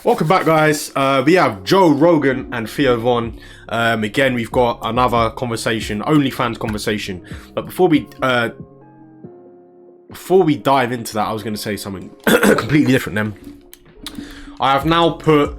Welcome back, guys. We have Joe Rogan and Theo Von. Again, we've got another conversation, Onlyfans conversation. But before we dive into that, I was going to say something completely different then. I have now put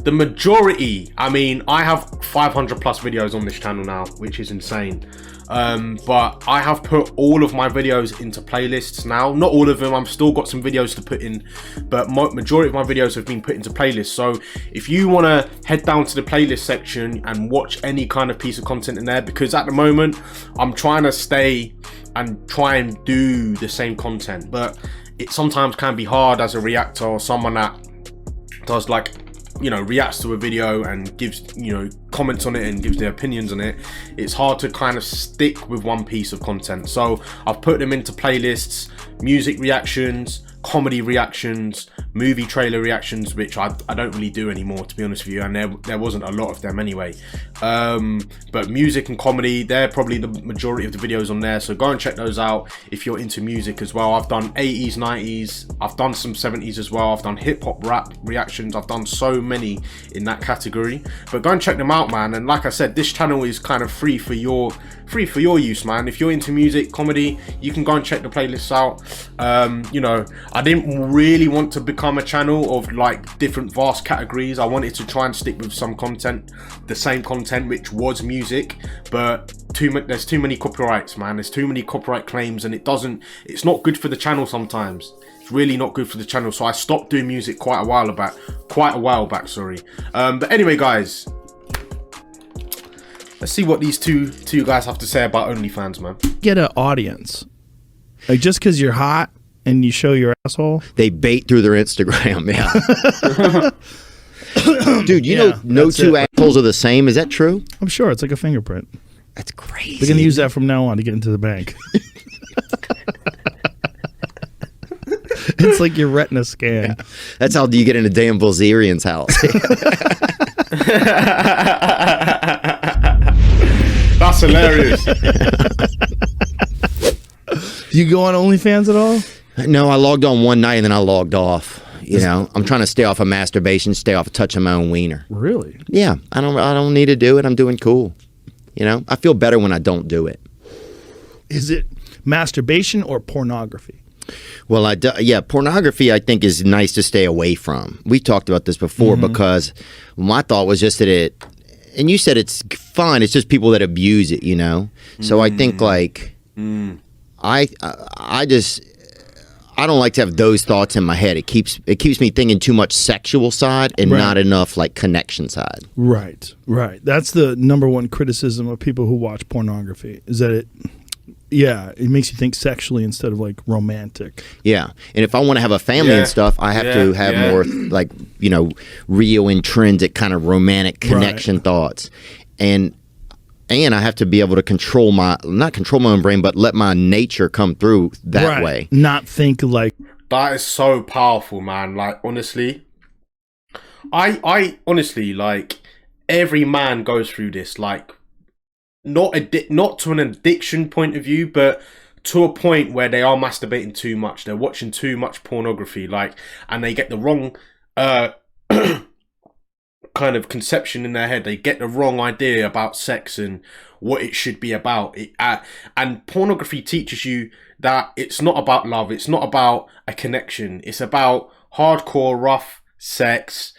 the majority, I have 500 plus videos on this channel now, which is insane. But I have put all of my videos into playlists now. Not all of them, I've still got some videos to put in, but majority of my videos have been put into playlists. So if you want to head down to the playlist section and watch any kind of piece of content in there, because at the moment I'm trying to stay and try and do the same content, but it sometimes can be hard as a reactor or someone that does reacts to a video and gives, comments on it and gives their opinions on it. It's hard to kind of stick with one piece of content. So I've put them into playlists, music reactions, comedy reactions, movie trailer reactions, which I don't really do anymore, to be honest with you, and there wasn't a lot of them anyway. But music and comedy, they're probably the majority of the videos on there, so go and check those out if you're into music as well. I've done 80s, 90s, I've done some 70s as well, I've done hip-hop rap reactions, I've done so many in that category. But go and check them out, man. And like I said, this channel is kind of free for your use, man. If you're into music, comedy, you can go and check the playlists out. I didn't really want to become a channel of like different vast categories. I wanted to try and stick with some content, the same content, which was music, but there's too many copyrights, man. There's too many copyright claims, and it's not good for the channel sometimes. It's really not good for the channel. So I stopped doing music quite a while back, but anyway, guys, let's see what these two guys have to say about OnlyFans, man. Get an audience. Like, just because you're hot and you show your asshole, they bait through their Instagram. Yeah. Dude, no two assholes are the same. Is that true? I'm sure. It's like a fingerprint. That's crazy. They're going to use that from now on to get into the bank. It's like your retina scan. Yeah. That's how you get into Dan Bilzerian's house. That's hilarious. You go on OnlyFans at all? No, I logged on one night and then I logged off. I'm trying to stay off of masturbation, stay off of touching my own wiener. Really? Yeah, I don't need to do it. I'm doing cool. I feel better when I don't do it. Is it masturbation or pornography? Well, pornography I think is nice to stay away from. We talked about this before because my thought was just that and you said it's fine. It's just people that abuse it, So I think I don't like to have those thoughts in my head. It keeps me thinking too much sexual side and not enough like connection side. Right. That's the number one criticism of people who watch pornography, is that it makes you think sexually instead of like romantic. Yeah. And if I want to have a family and stuff, I have to have more like, real intrinsic kind of romantic connection thoughts. And I have to be able to not control my own brain, but let my nature come through that way. Not think like... That is so powerful, man. Like, honestly, I honestly, like, every man goes through this, like, not to an addiction point of view, but to a point where they are masturbating too much. They're watching too much pornography, like, and they get the wrong... kind of conception in their head. They get the wrong idea about sex and what it should be about. And pornography teaches you that it's not about love. It's not about a connection. It's about hardcore, rough sex.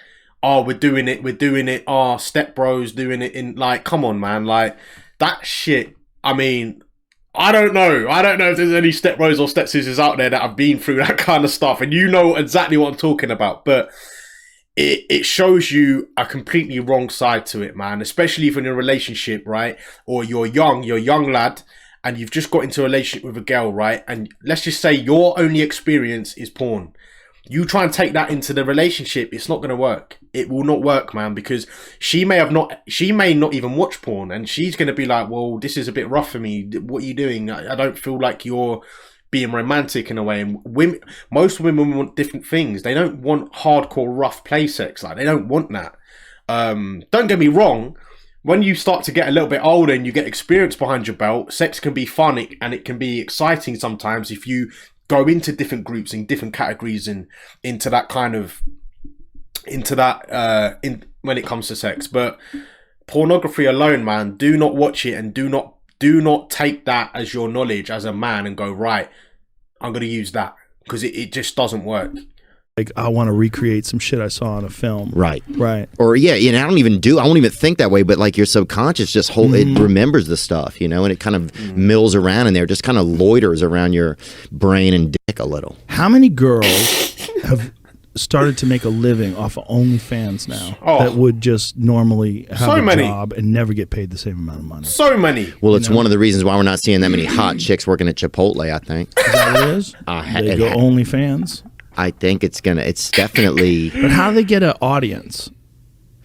Oh, we're doing it. Oh, step bros doing it in, like, come on, man. Like, that shit. I don't know if there's any step bros or step sisters out there that have been through that kind of stuff. And you know exactly what I'm talking about. But it shows you a completely wrong side to it, man. Especially if you're in a relationship, right? Or you're a young lad, and you've just got into a relationship with a girl, right? And let's just say your only experience is porn. You try and take that into the relationship, it's not going to work. It will not work, man, because she may not even watch porn, and she's going to be like, well, this is a bit rough for me. What are you doing? I don't feel like you're being romantic in a way. And most women want different things. They don't want hardcore rough play sex. Like, they don't want that. Don't get me wrong. When you start to get a little bit older and you get experience behind your belt, sex can be fun and it can be exciting sometimes if you go into different groups and different categories and into that when it comes to sex. But pornography alone, man, do not watch it, and do not take that as your knowledge as a man and go, right, I'm going to use that, because it just doesn't work. Like, I want to recreate some shit I saw in a film. Right. Or I won't even think that way, but like your subconscious just it remembers the stuff, and it kind of mills around in there, just kind of loiters around your brain and dick a little. How many girls have started to make a living off of OnlyFans now that would just normally have a job and never get paid the same amount of money? So many. Well, it's one of the reasons why we're not seeing that many hot chicks working at Chipotle, I think. Is that what it is? They go OnlyFans? I think it's definitely. But how do they get an audience?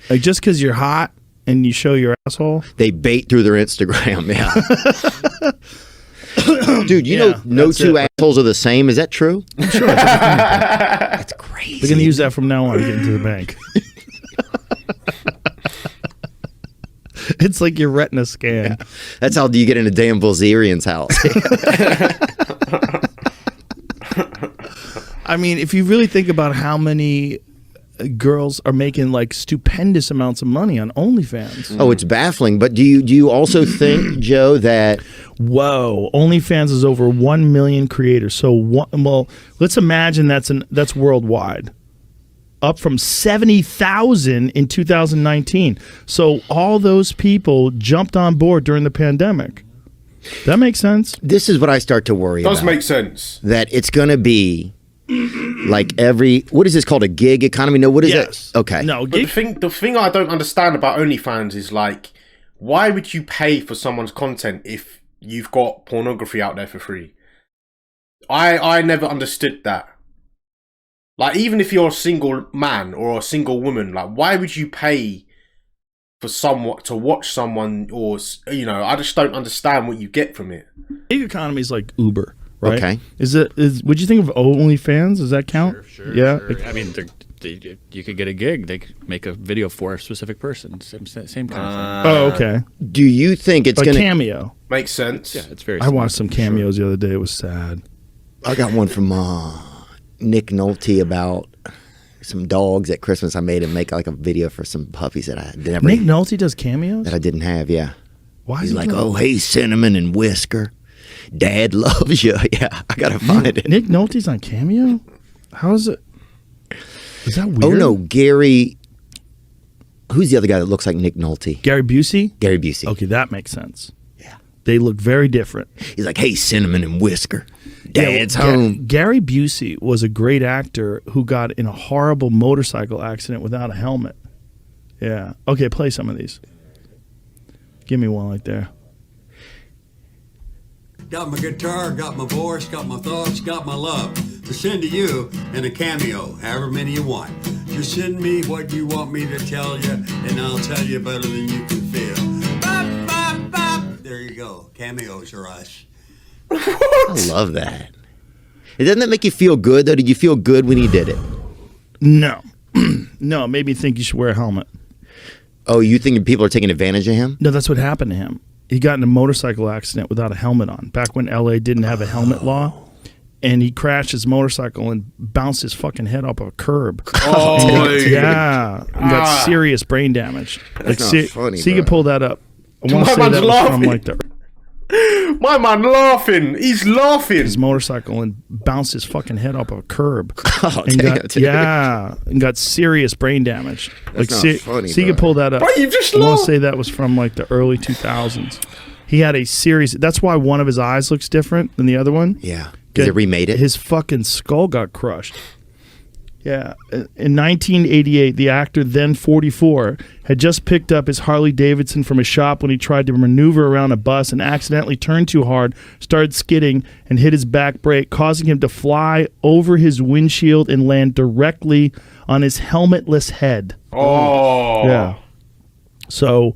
Like, just because you're hot and you show your asshole? They bait through their Instagram, Dude, you know no two assholes are the same. Is that true? I'm sure. That's crazy. They're going to use that from now on to get into the bank. It's like your retina scan. Yeah. That's how you get into Dan Bilzerian's house. I mean, if you really think about how many girls are making like stupendous amounts of money on OnlyFans. Oh, it's baffling. But do you also think, Joe, that OnlyFans is over 1 million creators. So let's imagine that's worldwide, up from 70,000 in 2019. So all those people jumped on board during the pandemic. That makes sense. This is what I start to worry about. Does make sense. That it's going to be like what is this called, a gig economy? No, what is it? Okay. No, but the thing I don't understand about OnlyFans is, like, why would you pay for someone's content if you've got pornography out there for free? I never understood that. Like, even if you're a single man or a single woman, like, why would you pay for someone to watch someone, or I just don't understand what you get from it. Gig economy is like Uber. Right? Okay. Would you think of OnlyFans? Does that count? Sure. Yeah. Sure. I mean, you could get a gig. They could make a video for a specific person. Same kind of thing. Oh, okay. Do you think it's a going to cameo? Makes sense. Yeah, it's very. I watched some cameos the other day. It was sad. I got one from Nick Nolte about some dogs at Christmas. I made him make like a video for some puppies that I never. Nick Nolte does cameos that I didn't have. Yeah. Why? He's like, oh, hey, Cinnamon and Whisker. Dad loves you. Yeah, I gotta find it. Nick Nolte's on Cameo? How is it? Is that weird? Oh no, Gary. Who's the other guy that looks like Nick Nolte? Gary Busey? Gary Busey. Okay, that makes sense. Yeah. They look very different. He's like, hey, Cinnamon and Whisker. Dad's home. Gary Busey was a great actor who got in a horrible motorcycle accident without a helmet. Yeah. Okay, play some of these. Give me one right there. Got my guitar, got my voice, got my thoughts, got my love to send to you in a cameo, however many you want. Just send me what you want me to tell you, and I'll tell you better than you can feel. Bop, bop, bop. There you go. Cameos are us. I love that. Doesn't that make you feel good, though? Did you feel good when he did it? No. No, it made me think you should wear a helmet. Oh, you think people are taking advantage of him? No, that's what happened to him. He got in a motorcycle accident without a helmet on, back when LA didn't have a helmet law. And he crashed his motorcycle and bounced his fucking head off a curb. Oh, yeah. And got serious brain damage. That's not funny, so you can pull that up. I want to say that was from like the... My man laughing. He's laughing. His motorcycle and bounced his fucking head off a curb. Oh, and damn, and got serious brain damage. That's not funny, so you can pull that up. Bro, you just I want to say that was from like the early 2000s. He had a serious... That's why one of his eyes looks different than the other one. Yeah. Because they remade it? His fucking skull got crushed. Yeah. In 1988, the actor, then 44, had just picked up his Harley Davidson from a shop when he tried to maneuver around a bus and accidentally turned too hard, started skidding, and hit his back brake, causing him to fly over his windshield and land directly on his helmetless head. Oh. Yeah. So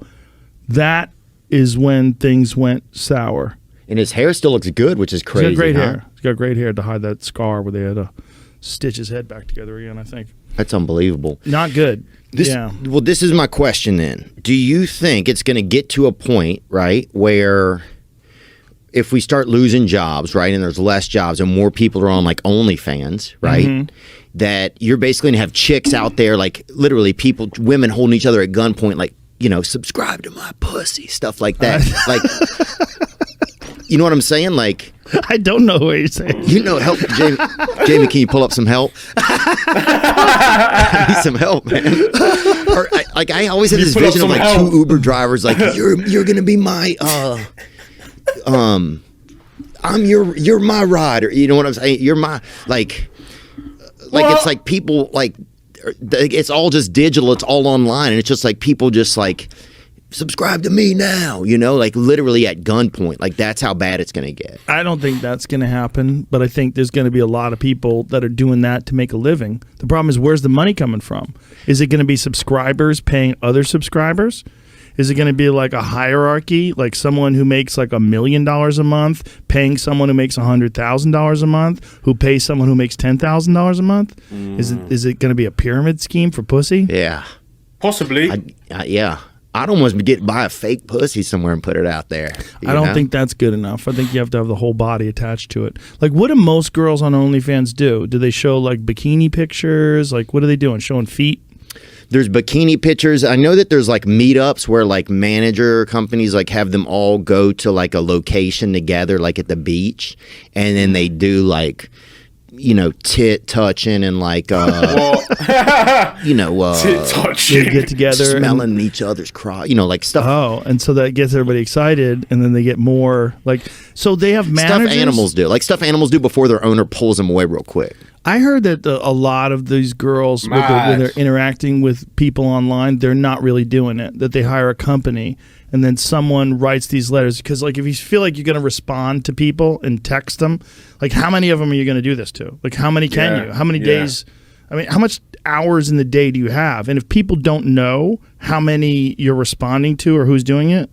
that is when things went sour. And his hair still looks good, which is crazy. He's got great hair. He's got great hair to hide that scar where they had to stitch his head back together again, I think. That's unbelievable. Not good. Well, this is my question then. Do you think it's going to get to a point, right, where if we start losing jobs, right, and there's less jobs and more people are on like OnlyFans, right, that you're basically gonna have chicks out there, like literally women holding each other at gunpoint, like, you know, subscribe to my pussy, stuff like that. Like, you know what I'm saying? Like, I don't know what you're saying. you know, help, Jamie. Jamie, can you pull up some help? I need some help, man. Or I always had this vision of like two Uber drivers, like you're gonna be my you're my rider. You know what I'm saying? You're my like it's like people like it's all just digital. It's all online, and it's just like people just like subscribe to me now, you know, like literally at gunpoint. Like that's how bad it's going to get. I don't think that's going to happen, but I think there's going to be a lot of people that are doing that to make a living. The problem is, where's the money coming from? Is it going to be subscribers paying other subscribers? Is it going to be like a hierarchy, like someone who makes like $1 million a month paying someone who makes $100,000 a month, who pays someone who makes $10,000 a month? Is it going to be a pyramid scheme for pussy? Yeah, possibly. Yeah. I'd almost buy a fake pussy somewhere and put it out there. I don't think that's good enough. I think you have to have the whole body attached to it. Like, what do most girls on OnlyFans do? Do they show like bikini pictures? Like, what are they doing? Showing feet? There's bikini pictures. I know that there's like meetups where like manager companies like have them all go to like a location together, like at the beach, and then they do like, you know, tit touching and like you know, tit touching, they get together, smelling each other's crotch, you know, like stuff. Oh, and so that gets everybody excited, and then they get more like. So they have managers. Stuff animals do, like stuff animals do before their owner pulls them away real quick. I heard that a lot of these girls, when they're interacting with people online, they're not really doing it. That they hire a company, and then someone writes these letters. Because, like, if you feel like you're going to respond to people and text them, like, how many of them are you going to do this to? Like, how many can you? How many days? I mean, how much hours in the day do you have? And if people don't know how many you're responding to or who's doing it,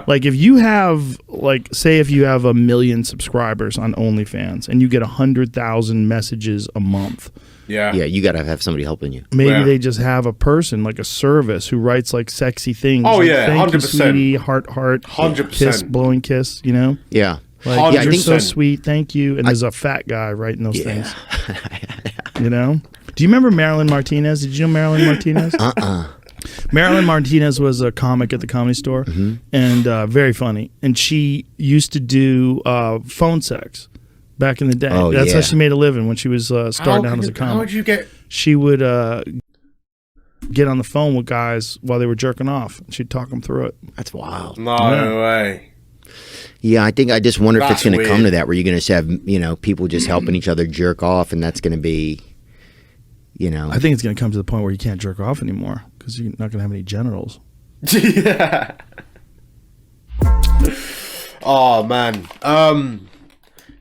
like if you have, like, say if you have 1 million subscribers on OnlyFans and you get 100,000 messages a month. Yeah, you got to have somebody helping you. Maybe they just have a person, like a service, who writes like sexy things. Oh, like, yeah, thank 100%. you, sweetie, heart, 100%. kiss, blowing kiss, you know? Yeah. Like, yeah, I you're think so sweet, thank you. And there's a fat guy writing those things. You know? Do you remember Marilyn Martinez? Did you know Marilyn Martinez? Marilyn Martinez was a comic at the Comedy Store, and very funny. And she used to do phone sex back in the day. Oh, That's how she made a living when she was starting out as a comic. How would you get? She would get on the phone with guys while they were jerking off. She'd talk them through it. That's wild. No way. Yeah, I think I just wonder if it's That's going to come to weird. that, where you're going to have, you know, people just helping each other jerk off, and that's going to be, you know. I think it's going to come to the point where you can't jerk off anymore because you're not going to have any genitals. Yeah. Oh man.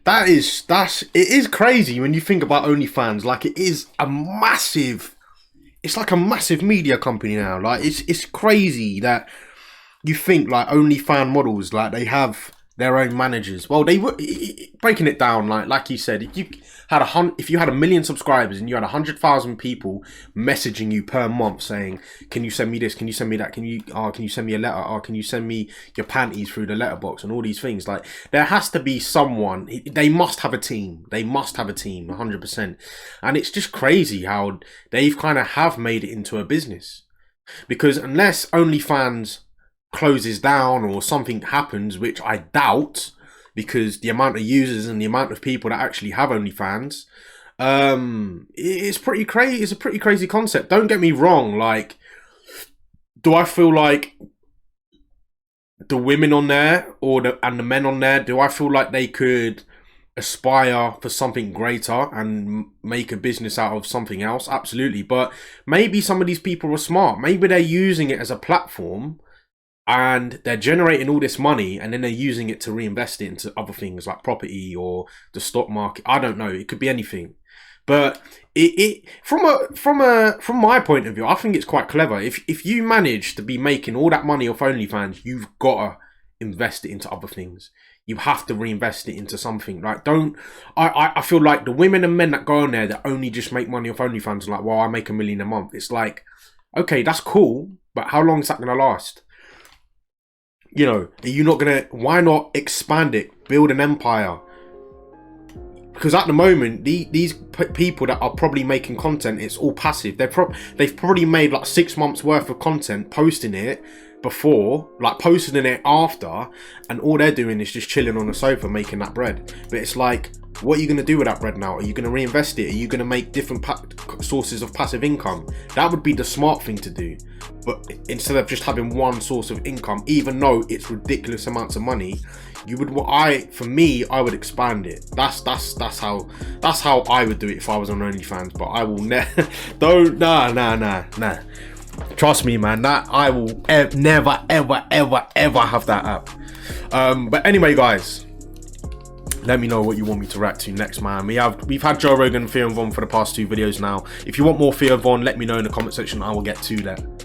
It is crazy when you think about OnlyFans. Like, it is a massive. It's like a massive media company now. Like, it's crazy that you think like OnlyFans models, like, they have their own managers. Well, they were breaking it down. Like you said, if you had 1 million subscribers and you had 100,000 people messaging you per month saying, "Can you send me this? Can you send me that? Can you send me a letter? Or can you send me your panties through the letterbox?" and all these things. Like, there has to be someone. They must have a team. They must have a team, 100%. And it's just crazy how they've kind of have made it into a business. Because unless OnlyFans closes down or something happens, which I doubt, because the amount of users and the amount of people that actually have OnlyFans, it's pretty crazy. It's a pretty crazy concept. Don't get me wrong. Like, do I feel like the women on there and the men on there, do I feel like they could aspire for something greater and make a business out of something else? Absolutely. But maybe some of these people are smart. Maybe they're using it as a platform and they're generating all this money, and then they're using it to reinvest it into other things like property or the stock market. I don't know. It could be anything. But from my point of view, I think it's quite clever. If you manage to be making all that money off OnlyFans, you've got to invest it into other things. You have to reinvest it into something. Like, I feel like the women and men that go on there that only just make money off OnlyFans are like, well, I make $1 million a month. It's like, okay, that's cool, but how long is that going to last? You know, are you not gonna? Why not expand it? Build an empire. Because at the moment, these people that are probably making content, it's all passive. They've probably made like 6 months worth of content, posting it before, like posting it after, and all they're doing is just chilling on the sofa making that bread. But it's like, what are you going to do with that bread now? Are you going to reinvest it? Are you going to make different sources of passive income? That would be the smart thing to do. But instead of just having one source of income, even though it's ridiculous amounts of money, you would. For me, I would expand it. That's how I would do it if I was on OnlyFans. But I will nah. Trust me, man. That I will never, ever have that app. But anyway, guys, let me know what you want me to react to next, man. We've had Joe Rogan and Theo Von for the past 2 videos now. If you want more Theo Von, let me know in the comment section. I will get to that.